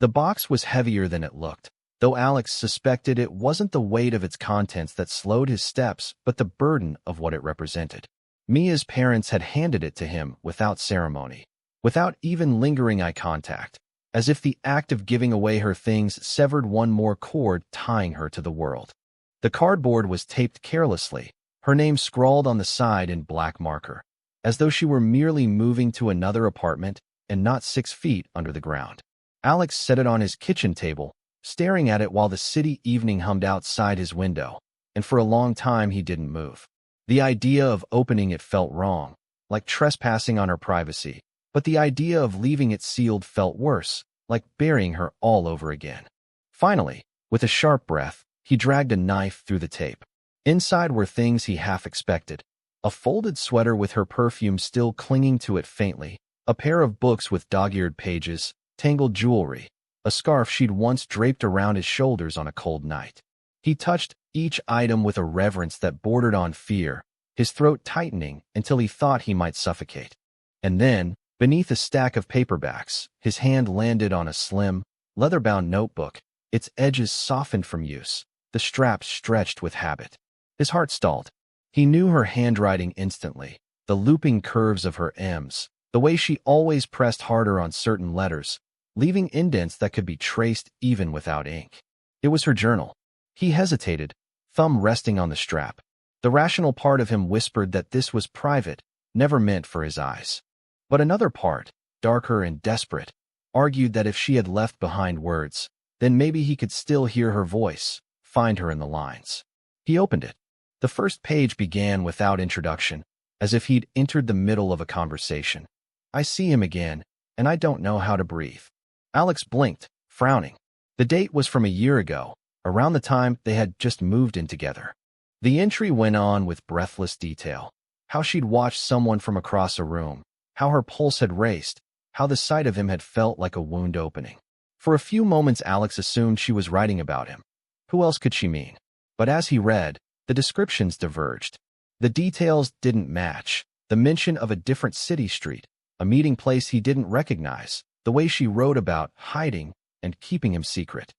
The box was heavier than it looked, though Alex suspected it wasn't the weight of its contents that slowed his steps, but the burden of what it represented. Mia's parents had handed it to him without ceremony, without even lingering eye contact, as if the act of giving away her things severed one more cord tying her to the world. The cardboard was taped carelessly, her name scrawled on the side in black marker, as though she were merely moving to another apartment and not 6 feet under the ground. Alex set it on his kitchen table, staring at it while the city evening hummed outside his window, and for a long time he didn't move. The idea of opening it felt wrong, like trespassing on her privacy, but the idea of leaving it sealed felt worse, like burying her all over again. Finally, with a sharp breath, he dragged a knife through the tape. Inside were things he half expected: a folded sweater with her perfume still clinging to it faintly, a pair of books with dog-eared pages, tangled jewelry, a scarf she'd once draped around his shoulders on a cold night. He touched each item with a reverence that bordered on fear, his throat tightening until he thought he might suffocate. And then, beneath a stack of paperbacks, his hand landed on a slim, leather-bound notebook, its edges softened from use, the straps stretched with habit. His heart stalled. He knew her handwriting instantly, the looping curves of her M's, the way she always pressed harder on certain letters, leaving indents that could be traced even without ink. It was her journal. He hesitated, thumb resting on the strap. The rational part of him whispered that this was private, never meant for his eyes. But another part, darker and desperate, argued that if she had left behind words, then maybe he could still hear her voice, find her in the lines. He opened it. The first page began without introduction, as if he'd entered the middle of a conversation. "I see him again, and I don't know how to breathe." Alex blinked, frowning. The date was from a year ago, around the time they had just moved in together. The entry went on with breathless detail. How she'd watched someone from across a room, how her pulse had raced, how the sight of him had felt like a wound opening. For a few moments Alex assumed she was writing about him. Who else could she mean? But as he read, the descriptions diverged. The details didn't match. The mention of a different city street, a meeting place he didn't recognize, the way she wrote about hiding and keeping him secret.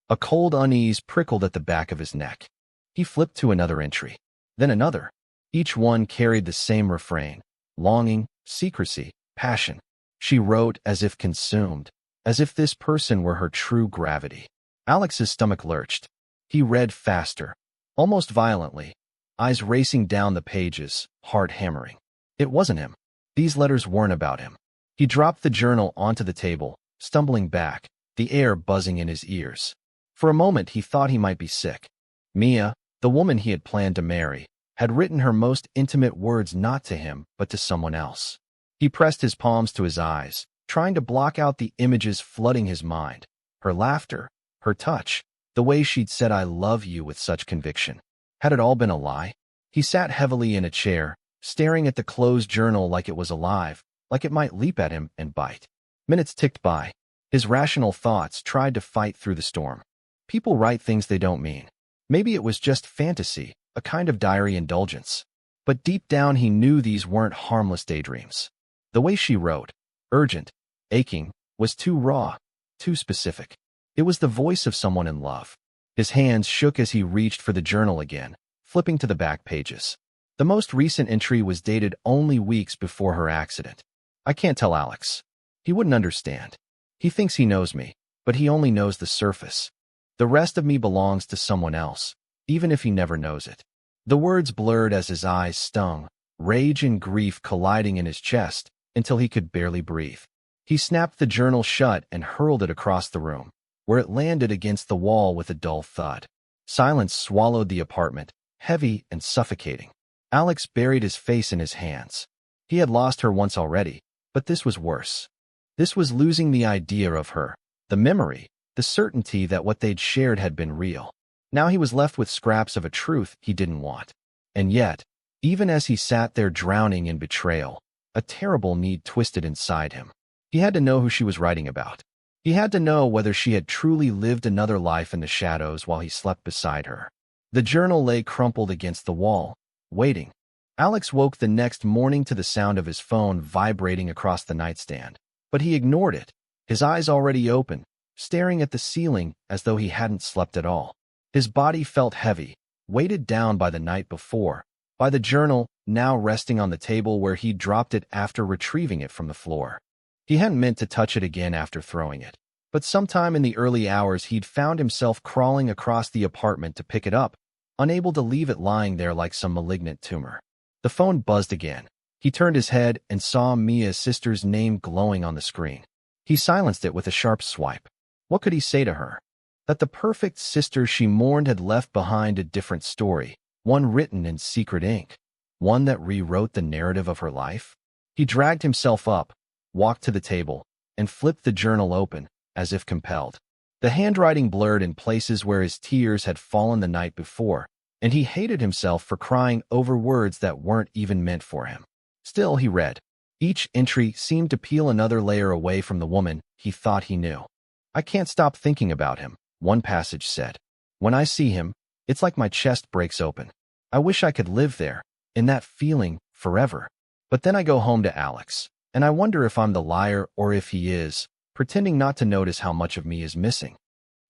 A cold unease prickled at the back of his neck. He flipped to another entry, then another. Each one carried the same refrain: longing, secrecy, passion. She wrote as if consumed, as if this person were her true gravity. Alex's stomach lurched. He read faster, almost violently, eyes racing down the pages, heart hammering. It wasn't him. These letters weren't about him. He dropped the journal onto the table, stumbling back, the air buzzing in his ears. For a moment he thought he might be sick. Mia, the woman he had planned to marry, had written her most intimate words not to him, but to someone else. He pressed his palms to his eyes, trying to block out the images flooding his mind. Her laughter, her touch, the way she'd said "I love you" with such conviction. Had it all been a lie? He sat heavily in a chair, staring at the closed journal like it was alive, like it might leap at him and bite. Minutes ticked by. His rational thoughts tried to fight through the storm. People write things they don't mean. Maybe it was just fantasy, a kind of diary indulgence. But deep down he knew these weren't harmless daydreams. The way she wrote, urgent, aching, was too raw, too specific. It was the voice of someone in love. His hands shook as he reached for the journal again, flipping to the back pages. The most recent entry was dated only weeks before her accident. "I can't tell Alex. He wouldn't understand. He thinks he knows me, but he only knows the surface. The rest of me belongs to someone else, even if he never knows it." The words blurred as his eyes stung, rage and grief colliding in his chest, until he could barely breathe. He snapped the journal shut and hurled it across the room, where it landed against the wall with a dull thud. Silence swallowed the apartment, heavy and suffocating. Alex buried his face in his hands. He had lost her once already, but this was worse. This was losing the idea of her, the memory, the certainty that what they'd shared had been real. Now he was left with scraps of a truth he didn't want. And yet, even as he sat there drowning in betrayal, a terrible need twisted inside him. He had to know who she was writing about. He had to know whether she had truly lived another life in the shadows while he slept beside her. The journal lay crumpled against the wall, waiting. Alex woke the next morning to the sound of his phone vibrating across the nightstand, but he ignored it, his eyes already open, staring at the ceiling as though he hadn't slept at all. His body felt heavy, weighted down by the night before, by the journal now resting on the table where he'd dropped it after retrieving it from the floor. He hadn't meant to touch it again after throwing it, but sometime in the early hours he'd found himself crawling across the apartment to pick it up, unable to leave it lying there like some malignant tumor. The phone buzzed again. He turned his head and saw Mia's sister's name glowing on the screen. He silenced it with a sharp swipe. What could he say to her? That the perfect sister she mourned had left behind a different story, one written in secret ink, one that rewrote the narrative of her life? He dragged himself up, walked to the table, and flipped the journal open, as if compelled. The handwriting blurred in places where his tears had fallen the night before, and he hated himself for crying over words that weren't even meant for him. Still, he read. Each entry seemed to peel another layer away from the woman he thought he knew. I can't stop thinking about him, one passage said. When I see him, it's like my chest breaks open. I wish I could live there, in that feeling, forever. But then I go home to Alex, and I wonder if I'm the liar or if he is, pretending not to notice how much of me is missing.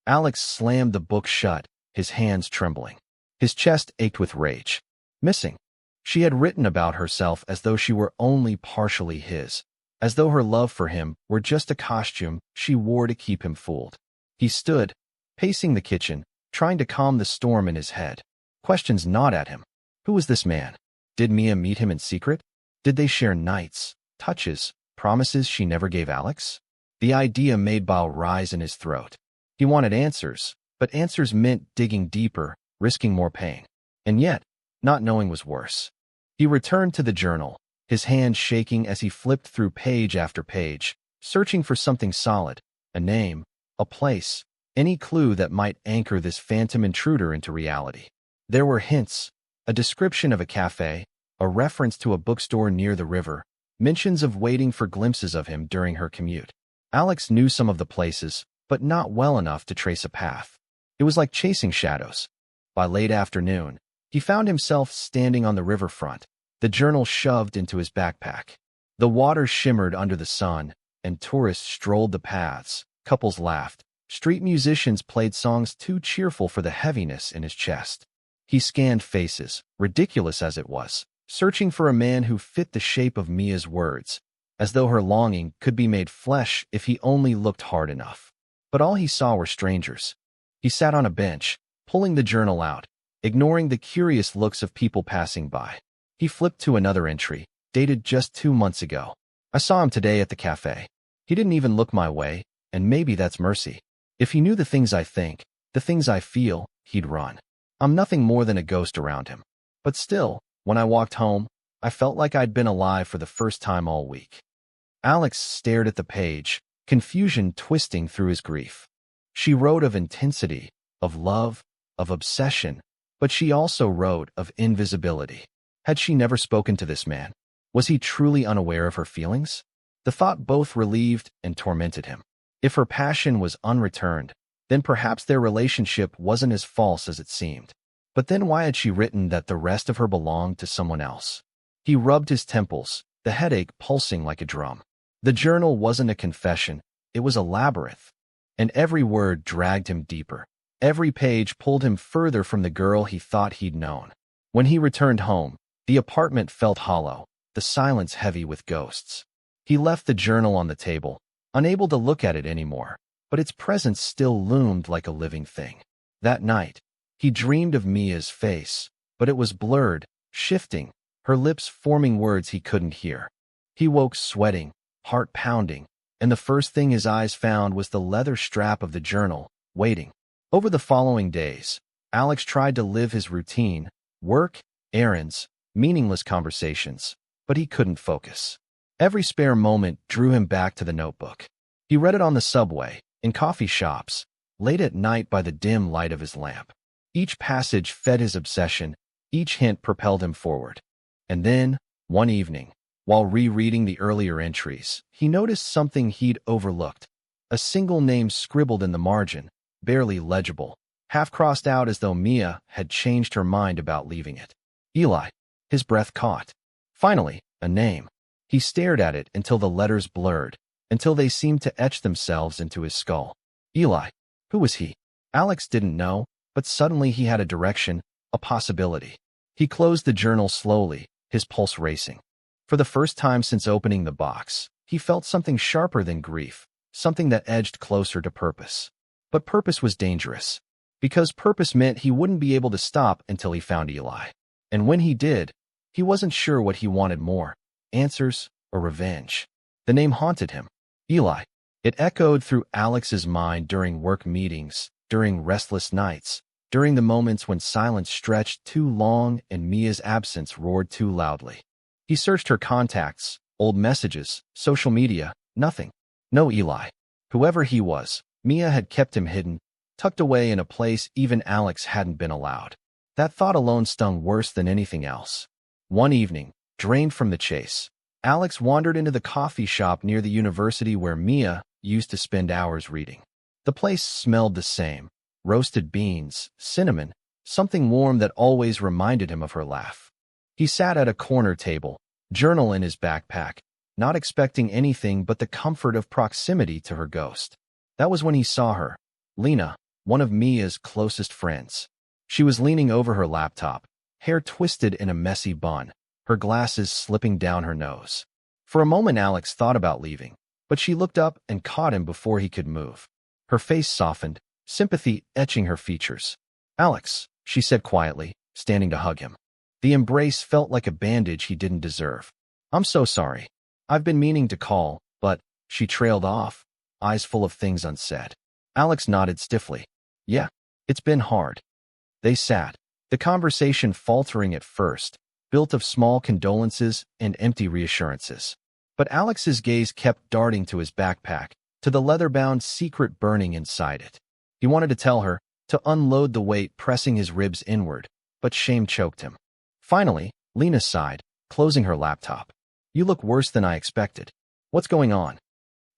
Alex slammed the book shut, his hands trembling. His chest ached with rage. Missing. She had written about herself as though she were only partially his, as though her love for him were just a costume she wore to keep him fooled. He stood, pacing the kitchen, trying to calm the storm in his head. Questions gnawed at him. Who was this man? Did Mia meet him in secret? Did they share nights, touches, promises she never gave Alex? The idea made bile rise in his throat. He wanted answers, but answers meant digging deeper, risking more pain. And yet, not knowing was worse. He returned to the journal, his hand shaking as he flipped through page after page, searching for something solid, a name, a place, any clue that might anchor this phantom intruder into reality. There were hints, a description of a cafe, a reference to a bookstore near the river, mentions of waiting for glimpses of him during her commute. Alex knew some of the places, but not well enough to trace a path. It was like chasing shadows. By late afternoon, he found himself standing on the riverfront, the journal shoved into his backpack. The water shimmered under the sun, and tourists strolled the paths, couples laughed, street musicians played songs too cheerful for the heaviness in his chest. He scanned faces, ridiculous as it was, searching for a man who fit the shape of Mia's words, as though her longing could be made flesh if he only looked hard enough. But all he saw were strangers. He sat on a bench, pulling the journal out, ignoring the curious looks of people passing by. He flipped to another entry, dated just 2 months ago. I saw him today at the cafe. He didn't even look my way, and maybe that's mercy. If he knew the things I think, the things I feel, he'd run. I'm nothing more than a ghost around him. But still, when I walked home, I felt like I'd been alive for the first time all week. Alex stared at the page, confusion twisting through his grief. She wrote of intensity, of love, of obsession, but she also wrote of invisibility. Had she never spoken to this man? Was he truly unaware of her feelings? The thought both relieved and tormented him. If her passion was unreturned, then perhaps their relationship wasn't as false as it seemed. But then why had she written that the rest of her belonged to someone else? He rubbed his temples, the headache pulsing like a drum. The journal wasn't a confession, it was a labyrinth. And every word dragged him deeper. Every page pulled him further from the girl he thought he'd known. When he returned home, the apartment felt hollow, the silence heavy with ghosts. He left the journal on the table, unable to look at it anymore, but its presence still loomed like a living thing. That night, he dreamed of Mia's face, but it was blurred, shifting, her lips forming words he couldn't hear. He woke sweating, heart pounding, and the first thing his eyes found was the leather strap of the journal, waiting. Over the following days, Alex tried to live his routine, work, errands, meaningless conversations, but he couldn't focus. Every spare moment drew him back to the notebook. He read it on the subway, in coffee shops, late at night by the dim light of his lamp. Each passage fed his obsession, each hint propelled him forward. And then, one evening, while rereading the earlier entries, he noticed something he'd overlooked. A single name scribbled in the margin, barely legible, half crossed out as though Mia had changed her mind about leaving it. Eli. His breath caught. Finally, a name. He stared at it until the letters blurred, until they seemed to etch themselves into his skull. Eli. Who was he? Alex didn't know, but suddenly he had a direction, a possibility. He closed the journal slowly, his pulse racing. For the first time since opening the box, he felt something sharper than grief, something that edged closer to purpose. But purpose was dangerous, because purpose meant he wouldn't be able to stop until he found Eli. And when he did, he wasn't sure what he wanted more, answers or revenge. The name haunted him. Eli. It echoed through Alex's mind during work meetings, during restless nights, during the moments when silence stretched too long and Mia's absence roared too loudly. He searched her contacts, old messages, social media, nothing. No Eli. Whoever he was, Mia had kept him hidden, tucked away in a place even Alex hadn't been allowed. That thought alone stung worse than anything else. One evening, drained from the chase, Alex wandered into the coffee shop near the university where Mia used to spend hours reading. The place smelled the same: roasted beans, cinnamon, something warm that always reminded him of her laugh. He sat at a corner table, journal in his backpack, not expecting anything but the comfort of proximity to her ghost. That was when he saw her, Lena, one of Mia's closest friends. She was leaning over her laptop, hair twisted in a messy bun, her glasses slipping down her nose. For a moment Alex thought about leaving, but she looked up and caught him before he could move. Her face softened, sympathy etching her features. "Alex," she said quietly, standing to hug him. The embrace felt like a bandage he didn't deserve. "I'm so sorry. I've been meaning to call, but," she trailed off, eyes full of things unsaid. Alex nodded stiffly. "Yeah, it's been hard." They sat, the conversation faltering at first, built of small condolences and empty reassurances. But Alex's gaze kept darting to his backpack, to the leather-bound secret burning inside it. He wanted to tell her, to unload the weight pressing his ribs inward, but shame choked him. Finally, Lena sighed, closing her laptop. "You look worse than I expected. What's going on?"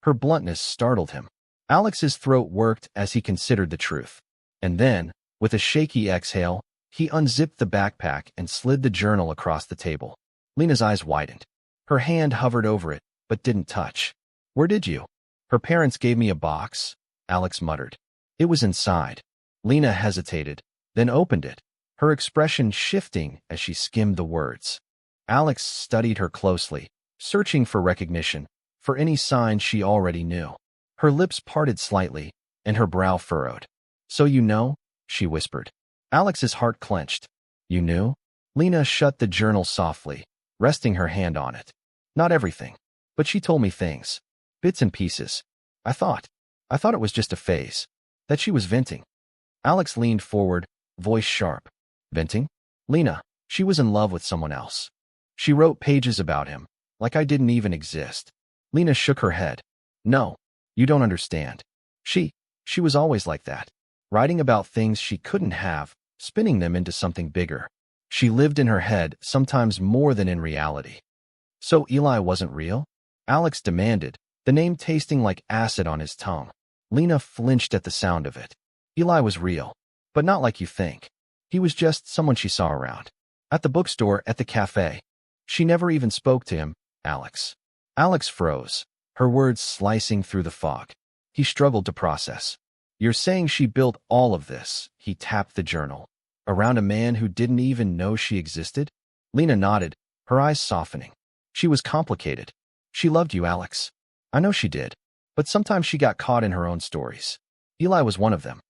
Her bluntness startled him. Alex's throat worked as he considered the truth. And then, with a shaky exhale, he unzipped the backpack and slid the journal across the table. Lena's eyes widened. Her hand hovered over it, but didn't touch. "Where did you?" "Her parents gave me a box," Alex muttered. "It was inside." Lena hesitated, then opened it, her expression shifting as she skimmed the words. Alex studied her closely, searching for recognition, for any sign she already knew. Her lips parted slightly, and her brow furrowed. "So you know?" she whispered. Alex's heart clenched. "You knew?" Lena shut the journal softly, resting her hand on it. "Not everything, but she told me things. Bits and pieces. I thought it was just a phase. That she was venting." Alex leaned forward, voice sharp. "Venting?" "Lena, she was in love with someone else. She wrote pages about him, like I didn't even exist." Lena shook her head. "No, you don't understand. She was always like that, writing about things she couldn't have, spinning them into something bigger. She lived in her head, sometimes more than in reality." "So Eli wasn't real?" Alex demanded, the name tasting like acid on his tongue. Lena flinched at the sound of it. "Eli was real, but not like you think. He was just someone she saw around. At the bookstore, at the cafe. She never even spoke to him, Alex." Alex froze, her words slicing through the fog. He struggled to process. "You're saying she built all of this," he tapped the journal, "around a man who didn't even know she existed?" Lena nodded, her eyes softening. "She was complicated. She loved you, Alex. I know she did. But sometimes she got caught in her own stories. Eli was one of them."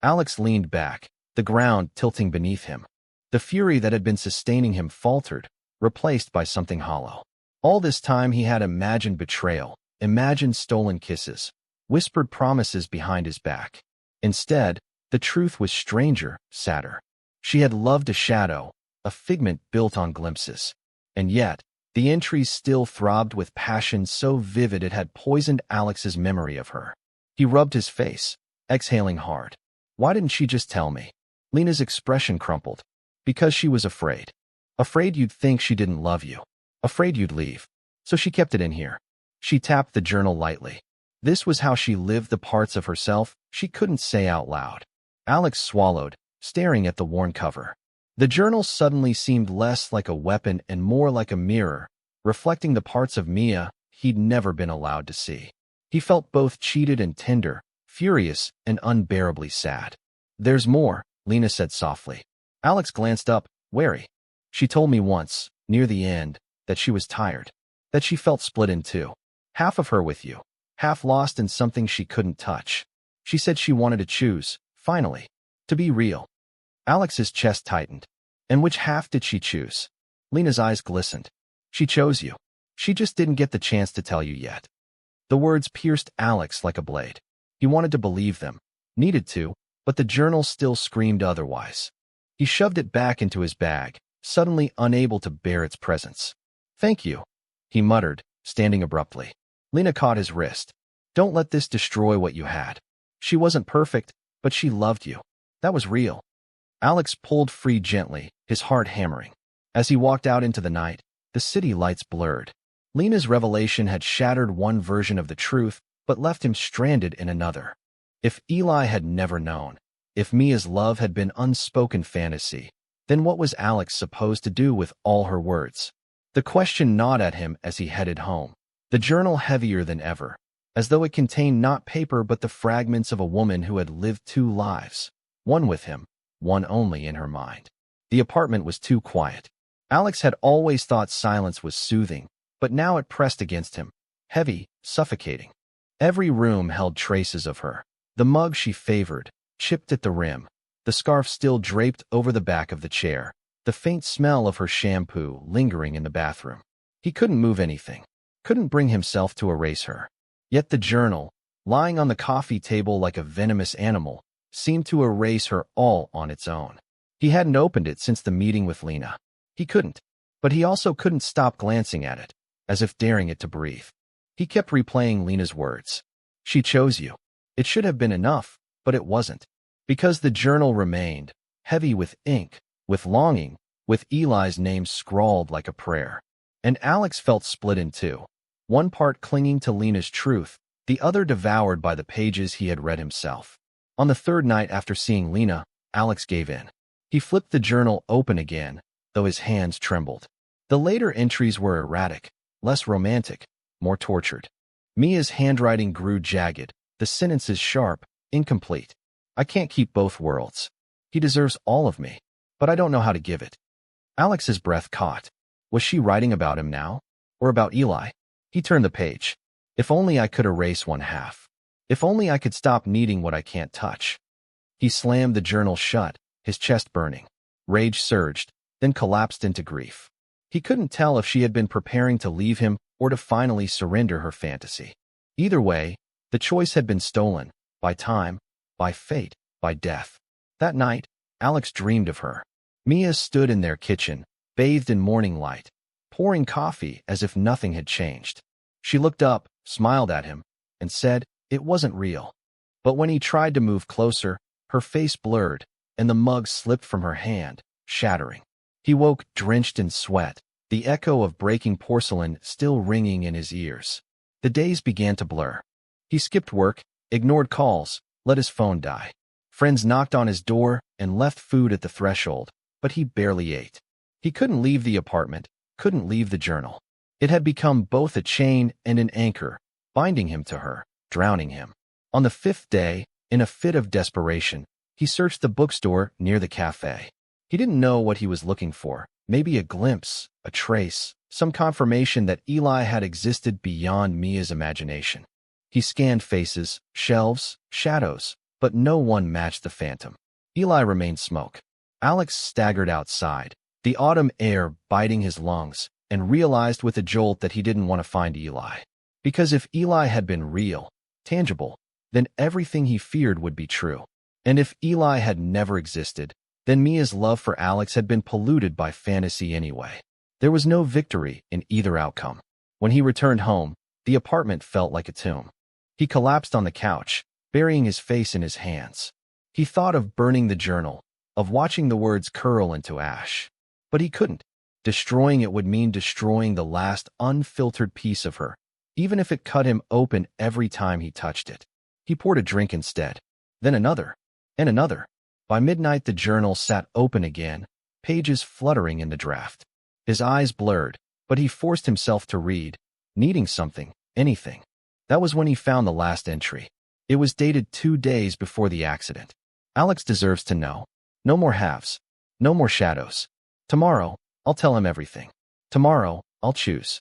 Alex leaned back, the ground tilting beneath him. The fury that had been sustaining him faltered, replaced by something hollow. All this time he had imagined betrayal, imagined stolen kisses, whispered promises behind his back. Instead, the truth was stranger, sadder. She had loved a shadow, a figment built on glimpses. And yet, the entries still throbbed with passion so vivid it had poisoned Alex's memory of her. He rubbed his face, exhaling hard. "Why didn't she just tell me?" Lena's expression crumpled. "Because she was afraid. Afraid you'd think she didn't love you. Afraid you'd leave. So she kept it in here." She tapped the journal lightly. This was how she lived the parts of herself she couldn't say out loud. Alex swallowed, staring at the worn cover. The journal suddenly seemed less like a weapon and more like a mirror, reflecting the parts of Mia he'd never been allowed to see. He felt both cheated and tender, furious and unbearably sad. "There's more," Lena said softly. Alex glanced up, wary. "She told me once, near the end, that she was tired, that she felt split in two. Half of her with you, half lost in something she couldn't touch. She said she wanted to choose, finally, to be real." Alex's chest tightened. "And which half did she choose?" Lena's eyes glistened. "She chose you. She just didn't get the chance to tell you yet." The words pierced Alex like a blade. He wanted to believe them, needed to, but the journal still screamed otherwise. He shoved it back into his bag, suddenly unable to bear its presence. "Thank you," he muttered, standing abruptly. Lena caught his wrist. "Don't let this destroy what you had. She wasn't perfect, but she loved you. That was real." Alex pulled free gently, his heart hammering. As he walked out into the night, the city lights blurred. Lena's revelation had shattered one version of the truth, but left him stranded in another. If Eli had never known, if Mia's love had been unspoken fantasy, then what was Alex supposed to do with all her words? The question gnawed at him as he headed home, the journal heavier than ever, as though it contained not paper but the fragments of a woman who had lived two lives, one with him, one only in her mind. The apartment was too quiet. Alex had always thought silence was soothing, but now it pressed against him, heavy, suffocating. Every room held traces of her. The mug she favored, chipped at the rim, the scarf still draped over the back of the chair, the faint smell of her shampoo lingering in the bathroom. He couldn't move anything, couldn't bring himself to erase her. Yet the journal, lying on the coffee table like a venomous animal, seemed to erase her all on its own. He hadn't opened it since the meeting with Lena. He couldn't, but he also couldn't stop glancing at it, as if daring it to breathe. He kept replaying Lena's words. "She chose you." It should have been enough, but it wasn't. Because the journal remained, heavy with ink, with longing, with Eli's name scrawled like a prayer. And Alex felt split in two. One part clinging to Lena's truth, the other devoured by the pages he had read himself. On the third night after seeing Lena, Alex gave in. He flipped the journal open again, though his hands trembled. The later entries were erratic, less romantic, more tortured. Mia's handwriting grew jagged, the sentences sharp, incomplete. "I can't keep both worlds. He deserves all of me, but I don't know how to give it." Alex's breath caught. Was she writing about him now? Or about Eli? He turned the page. "If only I could erase one half. If only I could stop needing what I can't touch." He slammed the journal shut, his chest burning. Rage surged, then collapsed into grief. He couldn't tell if she had been preparing to leave him or to finally surrender her fantasy. Either way, the choice had been stolen, by time, by fate, by death. That night, Alex dreamed of her. Mia stood in their kitchen, bathed in morning light, pouring coffee as if nothing had changed. She looked up, smiled at him, and said it wasn't real. But when he tried to move closer, her face blurred, and the mug slipped from her hand, shattering. He woke drenched in sweat, the echo of breaking porcelain still ringing in his ears. The days began to blur. He skipped work, ignored calls, let his phone die. Friends knocked on his door and left food at the threshold, but he barely ate. He couldn't leave the apartment, couldn't leave the journal. It had become both a chain and an anchor, binding him to her, drowning him. On the fifth day, in a fit of desperation, he searched the bookstore near the cafe. He didn't know what he was looking for, maybe a glimpse, a trace, some confirmation that Eli had existed beyond Mia's imagination. He scanned faces, shelves, shadows, but no one matched the phantom. Eli remained smoke. Alex staggered outside, the autumn air biting his lungs, and realized with a jolt that he didn't want to find Eli. Because if Eli had been real, tangible, then everything he feared would be true. And if Eli had never existed, then Mia's love for Alex had been polluted by fantasy anyway. There was no victory in either outcome. When he returned home, the apartment felt like a tomb. He collapsed on the couch, burying his face in his hands. He thought of burning the journal, of watching the words curl into ash. But he couldn't. Destroying it would mean destroying the last unfiltered piece of her, even if it cut him open every time he touched it. He poured a drink instead, then another, and another. By midnight the journal sat open again, pages fluttering in the draft. His eyes blurred, but he forced himself to read, needing something, anything. That was when he found the last entry. It was dated 2 days before the accident. Alex deserves to know. No more halves. No more shadows. Tomorrow, I'll tell him everything. Tomorrow, I'll choose.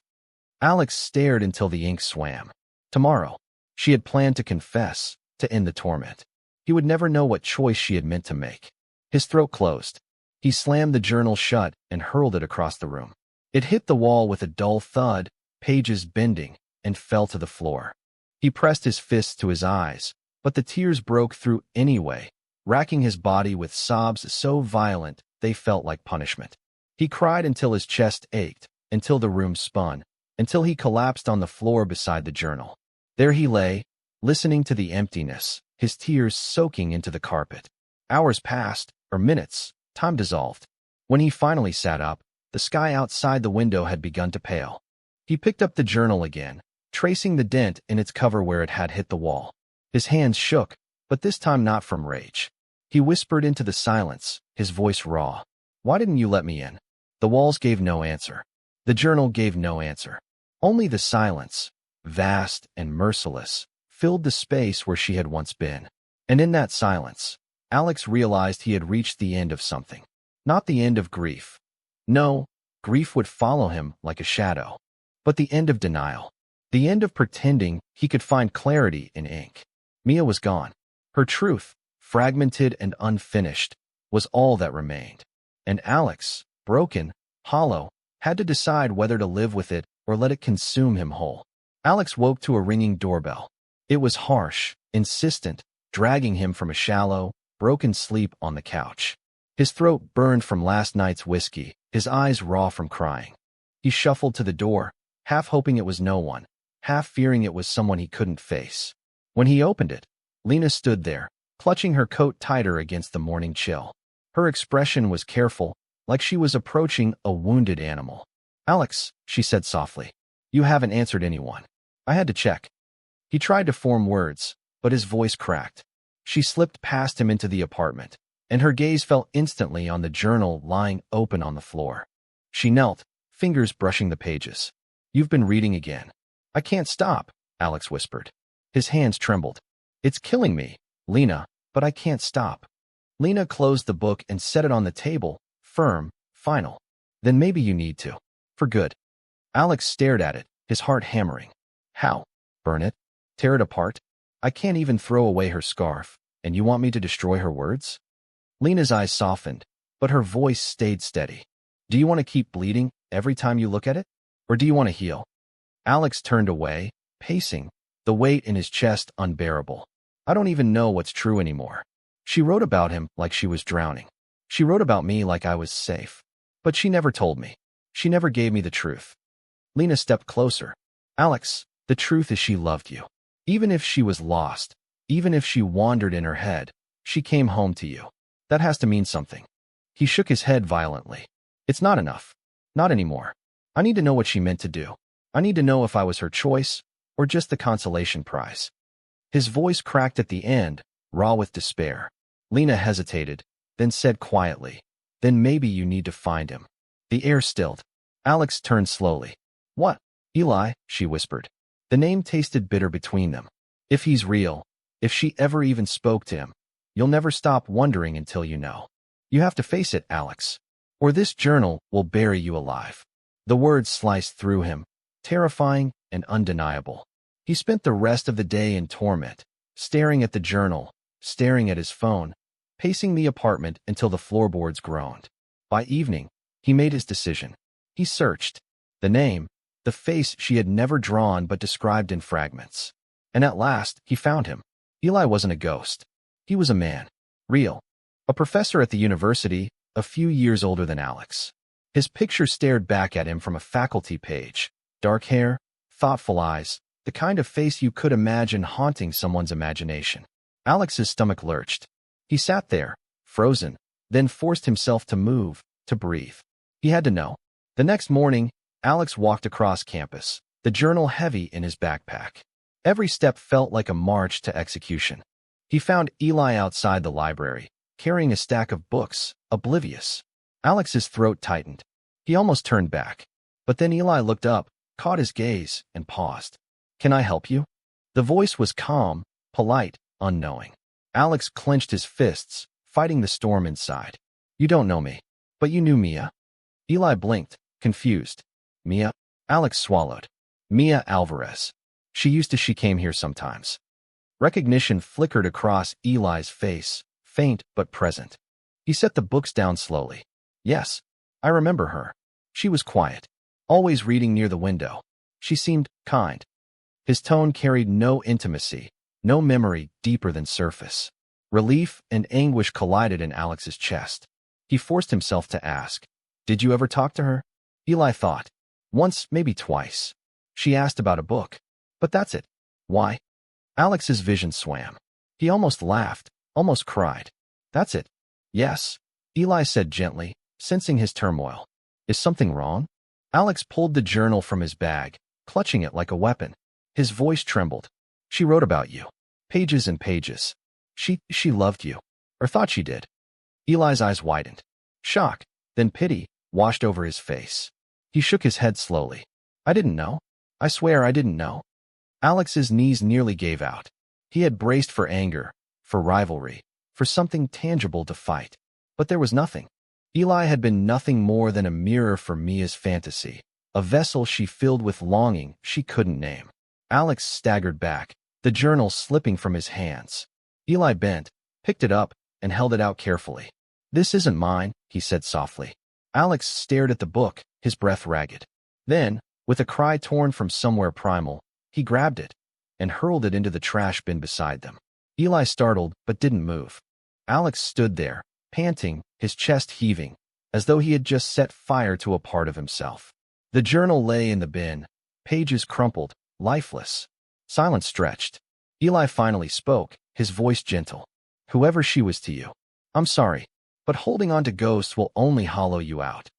Alex stared until the ink swam. Tomorrow. She had planned to confess, to end the torment. He would never know what choice she had meant to make. His throat closed. He slammed the journal shut and hurled it across the room. It hit the wall with a dull thud, pages bending, and fell to the floor. He pressed his fists to his eyes, but the tears broke through anyway, racking his body with sobs so violent they felt like punishment. He cried until his chest ached, until the room spun, until he collapsed on the floor beside the journal. There he lay, listening to the emptiness, his tears soaking into the carpet. Hours passed, or minutes, time dissolved. When he finally sat up, the sky outside the window had begun to pale. He picked up the journal again, tracing the dent in its cover where it had hit the wall. His hands shook, but this time not from rage. He whispered into the silence, his voice raw. "Why didn't you let me in?" The walls gave no answer. The journal gave no answer. Only the silence, vast and merciless, filled the space where she had once been. And in that silence, Alex realized he had reached the end of something. Not the end of grief. No, grief would follow him like a shadow. But the end of denial. The end of pretending he could find clarity in ink. Mia was gone. Her truth, fragmented and unfinished, was all that remained. And Alex, broken, hollow, had to decide whether to live with it or let it consume him whole. Alex woke to a ringing doorbell. It was harsh, insistent, dragging him from a shallow, broken sleep on the couch. His throat burned from last night's whiskey, his eyes raw from crying. He shuffled to the door, half hoping it was no one, half fearing it was someone he couldn't face. When he opened it, Lena stood there, clutching her coat tighter against the morning chill. Her expression was careful, like she was approaching a wounded animal. "Alex," she said softly, "you haven't answered anyone. I had to check." He tried to form words, but his voice cracked. She slipped past him into the apartment, and her gaze fell instantly on the journal lying open on the floor. She knelt, fingers brushing the pages. "You've been reading again." "I can't stop," Alex whispered. His hands trembled. "It's killing me, Lena, but I can't stop." Lena closed the book and set it on the table, firm, final. "Then maybe you need to. For good." Alex stared at it, his heart hammering. "How? Burn it? Tear it apart? I can't even throw away her scarf, and you want me to destroy her words?" Lena's eyes softened, but her voice stayed steady. "Do you want to keep bleeding every time you look at it? Or do you want to heal?" Alex turned away, pacing, the weight in his chest unbearable. "I don't even know what's true anymore. She wrote about him like she was drowning. She wrote about me like I was safe. But she never told me. She never gave me the truth." Lena stepped closer. "Alex, the truth is she loved you. Even if she was lost, even if she wandered in her head, she came home to you. That has to mean something." He shook his head violently. "It's not enough. Not anymore. I need to know what she meant to do. I need to know if I was her choice, or just the consolation prize." His voice cracked at the end, raw with despair. Lena hesitated, then said quietly, "Then maybe you need to find him." The air stilled. Alex turned slowly. "What?" "Eli," she whispered. The name tasted bitter between them. "If he's real, if she ever even spoke to him, you'll never stop wondering until you know. You have to face it, Alex, or this journal will bury you alive." The words sliced through him, terrifying and undeniable. He spent the rest of the day in torment, staring at the journal, staring at his phone, pacing the apartment until the floorboards groaned. By evening, he made his decision. He searched. The name, the face she had never drawn but described in fragments. And at last, he found him. Eli wasn't a ghost. He was a man. Real. A professor at the university, a few years older than Alex. His picture stared back at him from a faculty page. Dark hair, thoughtful eyes, the kind of face you could imagine haunting someone's imagination. Alex's stomach lurched. He sat there, frozen, then forced himself to move, to breathe. He had to know. The next morning, Alex walked across campus, the journal heavy in his backpack. Every step felt like a march to execution. He found Eli outside the library, carrying a stack of books, oblivious. Alex's throat tightened. He almost turned back. But then Eli looked up, caught his gaze, and paused. "Can I help you?" The voice was calm, polite, unknowing. Alex clenched his fists, fighting the storm inside. You don't know me, but you knew Mia. Eli blinked, confused. Mia? Alex swallowed. Mia Alvarez. She came here sometimes. Recognition flickered across Eli's face, faint but present. He set the books down slowly. Yes, I remember her. She was quiet, always reading near the window. She seemed kind. His tone carried no intimacy, no memory deeper than surface. Relief and anguish collided in Alex's chest. He forced himself to ask, "Did you ever talk to her?" Eli thought. Once, maybe twice. She asked about a book. But that's it. Why? Alex's vision swam. He almost laughed, almost cried. That's it. Yes, Eli said gently, sensing his turmoil. Is something wrong? Alex pulled the journal from his bag, clutching it like a weapon. His voice trembled. She wrote about you. Pages and pages. She loved you. Or thought she did. Eli's eyes widened. Shock, then pity, washed over his face. He shook his head slowly. I didn't know. I swear I didn't know. Alex's knees nearly gave out. He had braced for anger, for rivalry, for something tangible to fight. But there was nothing. Eli had been nothing more than a mirror for Mia's fantasy, a vessel she filled with longing she couldn't name. Alex staggered back, the journal slipping from his hands. Eli bent, picked it up, and held it out carefully. This isn't mine, he said softly. Alex stared at the book, his breath ragged. Then, with a cry torn from somewhere primal, he grabbed it and hurled it into the trash bin beside them. Eli startled but didn't move. Alex stood there, panting, his chest heaving, as though he had just set fire to a part of himself. The journal lay in the bin, pages crumpled, lifeless. Silence stretched. Eli finally spoke, his voice gentle. Whoever she was to you, I'm sorry, but holding on to ghosts will only hollow you out.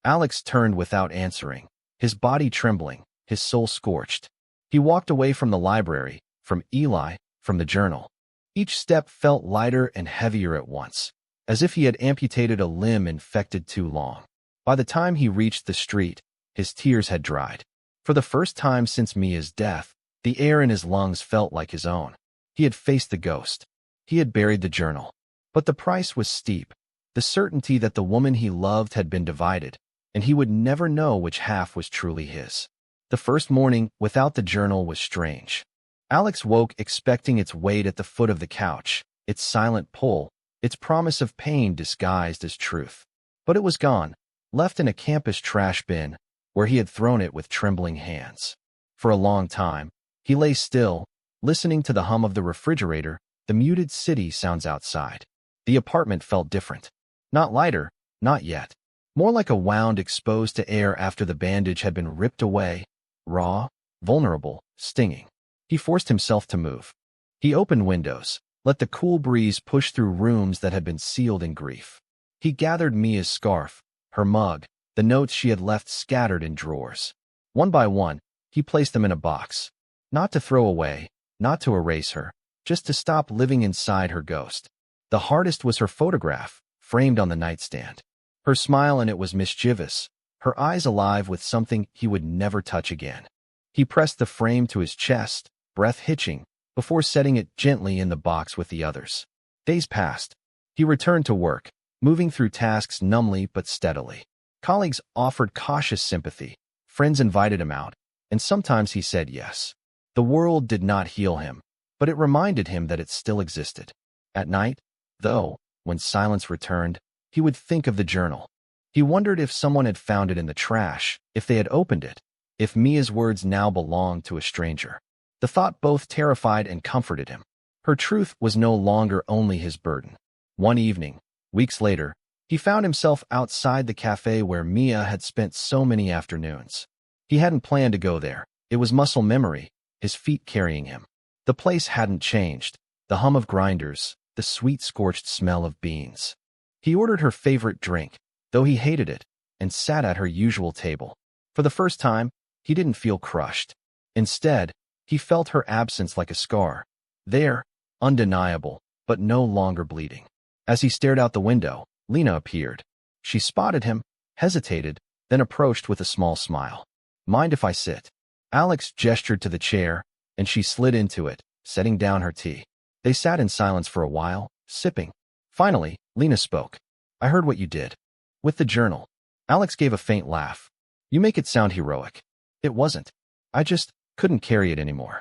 Alex turned without answering, his body trembling, his soul scorched. He walked away from the library, from Eli, from the journal. Each step felt lighter and heavier at once, as if he had amputated a limb infected too long. By the time he reached the street, his tears had dried. For the first time since Mia's death, the air in his lungs felt like his own. He had faced the ghost. He had buried the journal. But the price was steep, the certainty that the woman he loved had been divided, and he would never know which half was truly his. The first morning without the journal was strange. Alex woke expecting its weight at the foot of the couch, its silent pull, its promise of pain disguised as truth. But it was gone, left in a campus trash bin, where he had thrown it with trembling hands. For a long time, he lay still, listening to the hum of the refrigerator, the muted city sounds outside. The apartment felt different. Not lighter, not yet. More like a wound exposed to air after the bandage had been ripped away, raw, vulnerable, stinging. He forced himself to move. He opened windows, let the cool breeze push through rooms that had been sealed in grief. He gathered Mia's scarf, her mug, the notes she had left scattered in drawers. One by one, he placed them in a box. Not to throw away, not to erase her, just to stop living inside her ghost. The hardest was her photograph, framed on the nightstand. Her smile in it was mischievous, her eyes alive with something he would never touch again. He pressed the frame to his chest, breath hitching, before setting it gently in the box with the others. Days passed. He returned to work, moving through tasks numbly but steadily. Colleagues offered cautious sympathy, friends invited him out, and sometimes he said yes. The world did not heal him, but it reminded him that it still existed. At night, though, when silence returned, he would think of the journal. He wondered if someone had found it in the trash, if they had opened it, if Mia's words now belonged to a stranger. The thought both terrified and comforted him. Her truth was no longer only his burden. One evening, weeks later, he found himself outside the cafe where Mia had spent so many afternoons. He hadn't planned to go there. It was muscle memory, his feet carrying him. The place hadn't changed, the hum of grinders, the sweet scorched smell of beans. He ordered her favorite drink, though he hated it, and sat at her usual table. For the first time, he didn't feel crushed. Instead, he felt her absence like a scar. There, undeniable, but no longer bleeding. As he stared out the window, Lena appeared. She spotted him, hesitated, then approached with a small smile. Mind if I sit? Alex gestured to the chair, and she slid into it, setting down her tea. They sat in silence for a while, sipping. Finally, Lena spoke. I heard what you did. With the journal. Alex gave a faint laugh. You make it sound heroic. It wasn't. I just couldn't carry it anymore.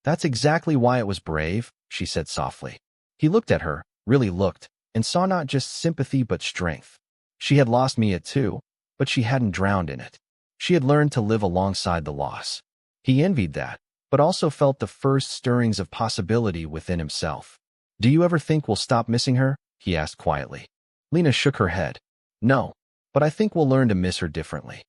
That's exactly why it was brave, she said softly. He looked at her, really looked, and saw not just sympathy but strength. She had lost Mia too, but she hadn't drowned in it. She had learned to live alongside the loss. He envied that, but also felt the first stirrings of possibility within himself. Do you ever think we'll stop missing her? He asked quietly. Lena shook her head. No, but I think we'll learn to miss her differently.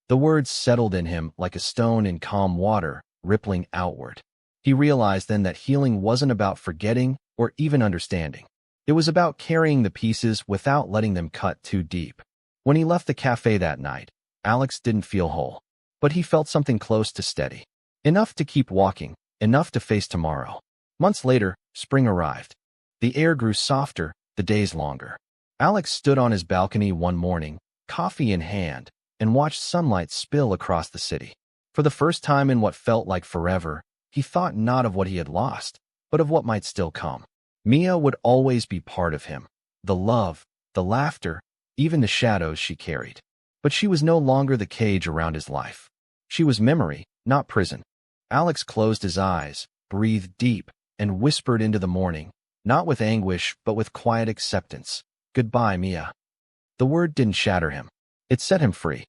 The words settled in him like a stone in calm water, rippling outward. He realized then that healing wasn't about forgetting or even understanding. It was about carrying the pieces without letting them cut too deep. When he left the cafe that night, Alex didn't feel whole, but he felt something close to steady. Enough to keep walking, enough to face tomorrow. Months later, spring arrived. The air grew softer, the days longer. Alex stood on his balcony one morning, coffee in hand, and watched sunlight spill across the city. For the first time in what felt like forever, he thought not of what he had lost, but of what might still come. Mia would always be part of him. The love, the laughter, even the shadows she carried. But she was no longer the cage around his life. She was memory, not prison. Alex closed his eyes, breathed deep, and whispered into the morning, not with anguish but with quiet acceptance. Goodbye, Mia. The word didn't shatter him. It set him free.